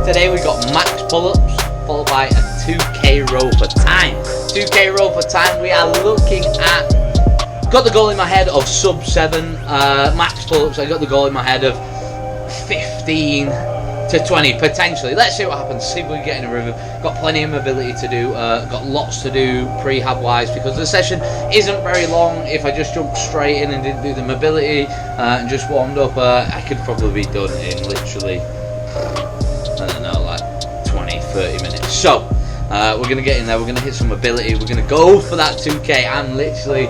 Today we got max pull-ups followed by a 2k row for time. 2k row for time. We are looking at, got the goal in my head of sub 7 max pull-ups. I got the goal in my head of 15 to 20 potentially. Let's see what happens, see if we can get in a rhythm. Got plenty of mobility to do, got lots to do prehab wise because the session isn't very long. If I just jumped straight in and didn't do the mobility and just warmed up, I could probably be done in literally, I don't know, like 20-30 minutes. So we're going to get in there, we're going to hit some mobility, we're going to go for that 2k. I'm literally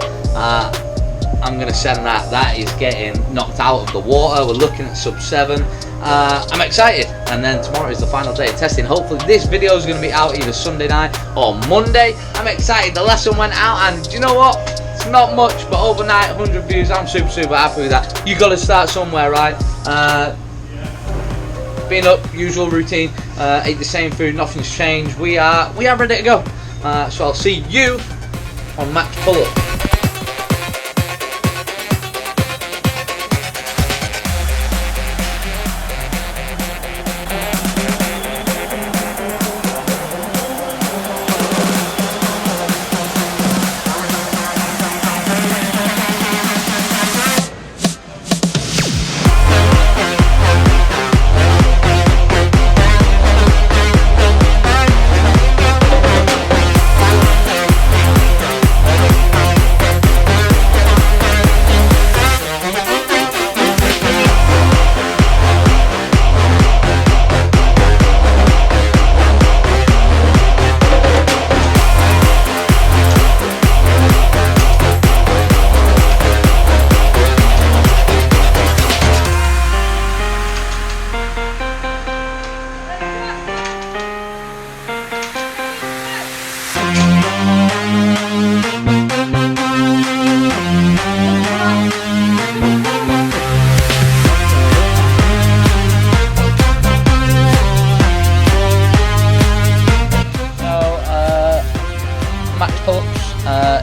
I'm going to send that is getting knocked out of the water. We're looking at sub 7. I'm excited, and then tomorrow is the final day of testing. Hopefully this video is going to be out either Sunday night or Monday. I'm excited, the lesson went out, and do you know what, it's not much, but overnight 100 views. I'm super happy with that. You got to start somewhere, right? Been up, usual routine, ate the same food, nothing's changed. We are ready to go, so I'll see you on max pull-up.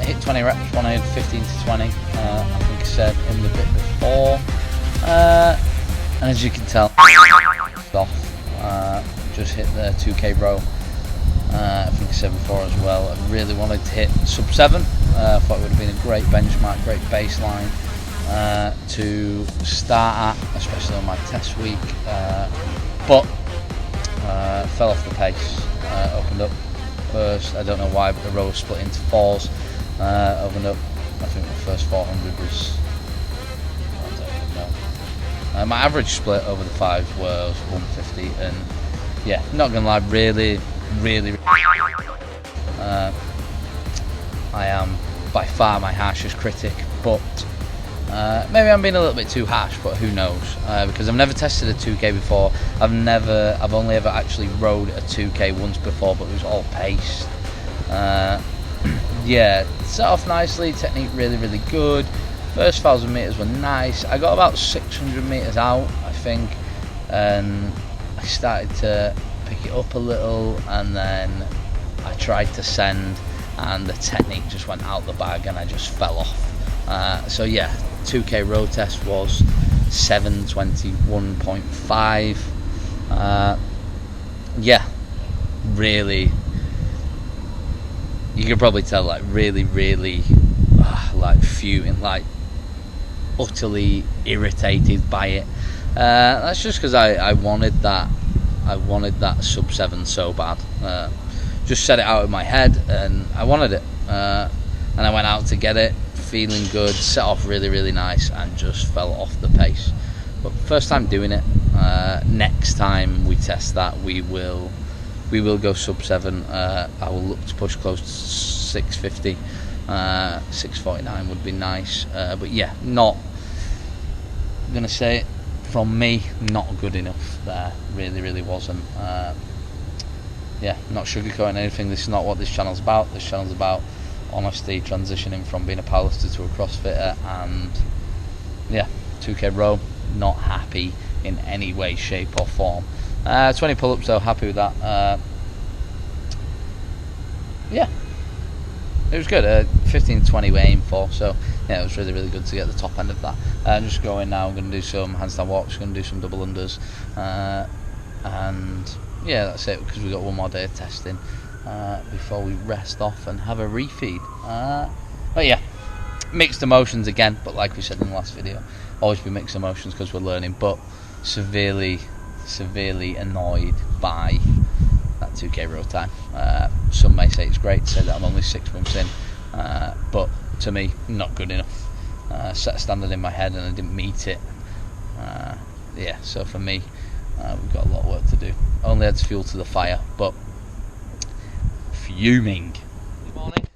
Hit 20 reps, wanted 15 to 20, I think I said in the bit before, and as you can tell, off, just hit the 2k row, I think I said before as well. I really wanted to hit sub 7, thought it would have been a great benchmark, great baseline to start at, especially on my test week, but fell off the pace, opened up first, I don't know why, but the row was split into 4s, opened up, I think the first 400 was, I don't even know. My average split over the 5s was 150, and yeah, not gonna lie, really I am by far my harshest critic, but maybe I'm being a little bit too harsh, but who knows, because I've never tested a 2k before. I've only ever actually rode a 2k once before, but it was all paced. Yeah, set off nicely, technique really good. First 1,000 meters were nice. I got about 600 meters out, I think, and I started to pick it up a little, and then I tried to send, and the technique just went out the bag, and I just fell off. So yeah, 2k row test was 7:21.5. Yeah, really, you can probably tell, like really like fuming, like utterly irritated by it. That's just because I wanted that sub 7 so bad. Just set it out in my head, and I wanted it, and I went out to get it, feeling good, set off really nice, and just fell off the pace. But first time doing it. Next time we test that, we will go sub 7. I will look to push close to 650. 649 would be nice, but yeah, not, I'm gonna say it from me, not good enough there. Really wasn't. Yeah, not sugarcoating anything. This is not what this channel's about. This channel's about honesty, transitioning from being a powerlifter to a crossfitter, and yeah, 2k row, not happy in any way, shape or form. 20 pull-ups though, happy with that. Yeah, it was good. 15-20 we aimed for, so yeah, it was really good to get the top end of that. I'm just going now, I'm going to do some handstand walks, going to do some double unders, and yeah, that's it, because we've got one more day of testing before we rest off and have a refeed. But yeah, mixed emotions again, but like we said in the last video, always be mixed emotions because we're learning, but severely annoyed by that 2k row time. Some may say it's great, say that I'm only 6 months in, but to me, not good enough. Set a standard in my head and I didn't meet it. Yeah, so for me, we've got a lot of work to do. Only adds fuel to the fire, but fuming. Good morning.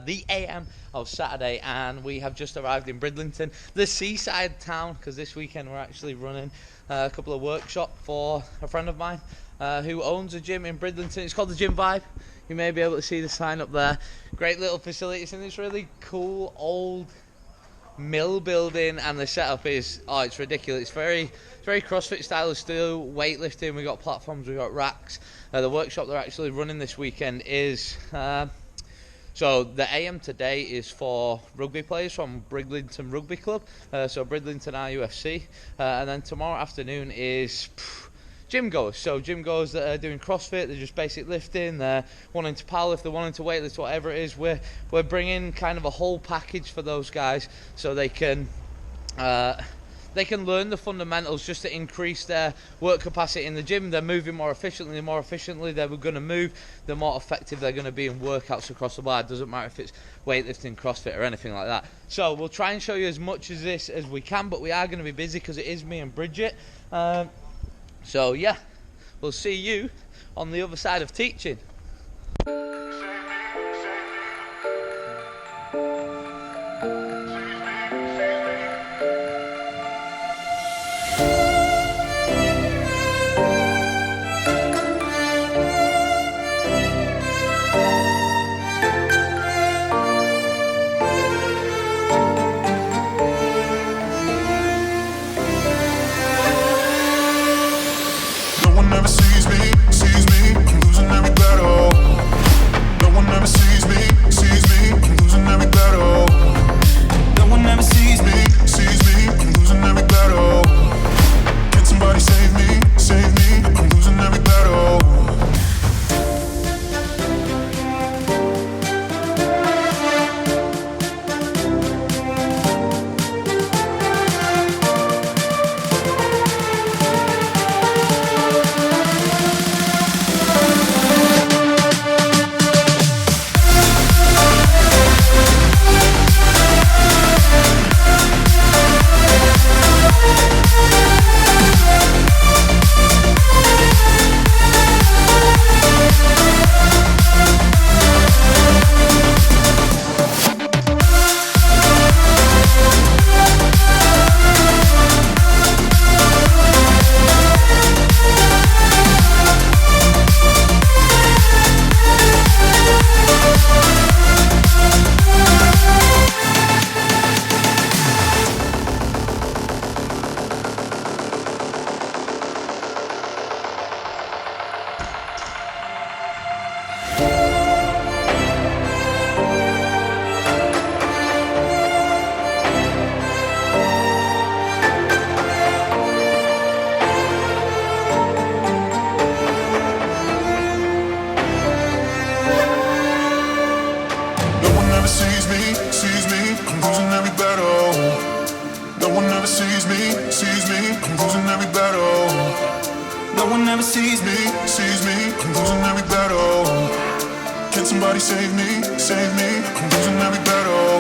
The AM of Saturday, and we have just arrived in Bridlington, the seaside town, because this weekend we're actually running a couple of workshops for a friend of mine who owns a gym in Bridlington. It's called the Gym Vibe. You may be able to see the sign up there. Great little facilities in this really cool old mill building, and the setup is, oh, it's ridiculous. It's very CrossFit style of still weightlifting. We got platforms, we got racks. The workshop they're actually running this weekend is so the AM today is for rugby players from Bridlington Rugby Club, so Bridlington RUFC, and then tomorrow afternoon is gym goers. So gym goers that are doing CrossFit, they're just basic lifting, they're wanting to powerlift, they're wanting to weightlift, whatever it is. We're bringing kind of a whole package for those guys, so they can learn the fundamentals just to increase their work capacity in the gym. They're moving more efficiently. The more efficiently they're going to move, the more effective they're going to be in workouts across the board. It doesn't matter if it's weightlifting, CrossFit, or anything like that. So we'll try and show you as much of this as we can, but we are going to be busy because it is me and Bridget. So yeah, we'll see you on the other side of teaching. Somebody save me, I'm losing every battle. Can somebody save me, I'm losing every battle.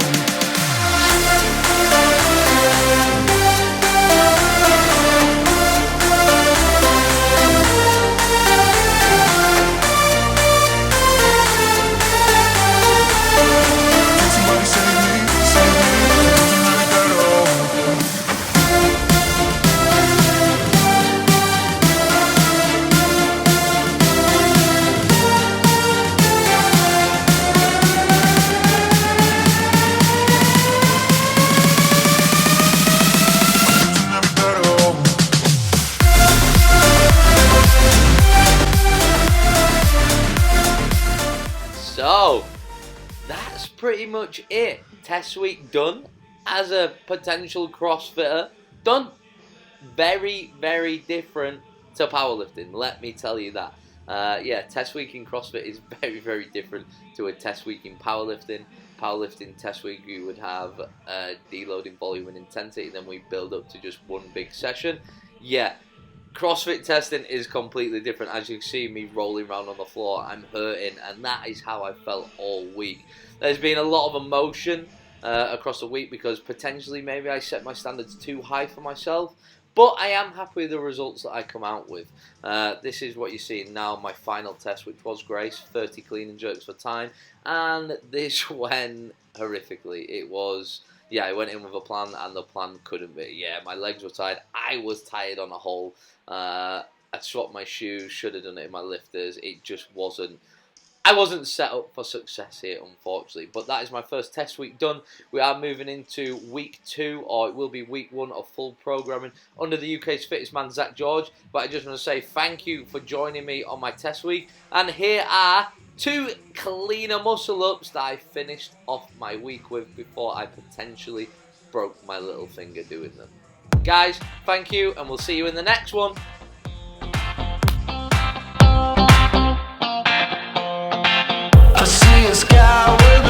So that's pretty much it. Test week done. As a potential CrossFitter, done. Very, very different to powerlifting, let me tell you that. Yeah, test week in CrossFit is very, very different to a test week in powerlifting. Powerlifting test week, we would have deloading volume and intensity, then we build up to just one big session. Yeah, CrossFit testing is completely different. As you see me rolling around on the floor, I'm hurting, and that is how I felt all week. There's been a lot of emotion across the week because potentially maybe I set my standards too high for myself. But I am happy with the results that I come out with. This is what you're seeing now, my final test, which was Grace, 30 clean and jerks for time. And this went horrifically. It was, yeah, I went in with a plan and the plan couldn't be. Yeah, my legs were tired. I was tired on a whole. I swapped my shoes, should have done it in my lifters. It just wasn't. I wasn't set up for success here, unfortunately, but that is my first test week done. We are moving into week 2, or it will be week 1 of full programming under the UK's fittest man, Zach George. But I just want to say thank you for joining me on my test week. And here are 2 cleaner muscle ups that I finished off my week with before I potentially broke my little finger doing them. Guys, thank you, and we'll see you in the next one. I see a sky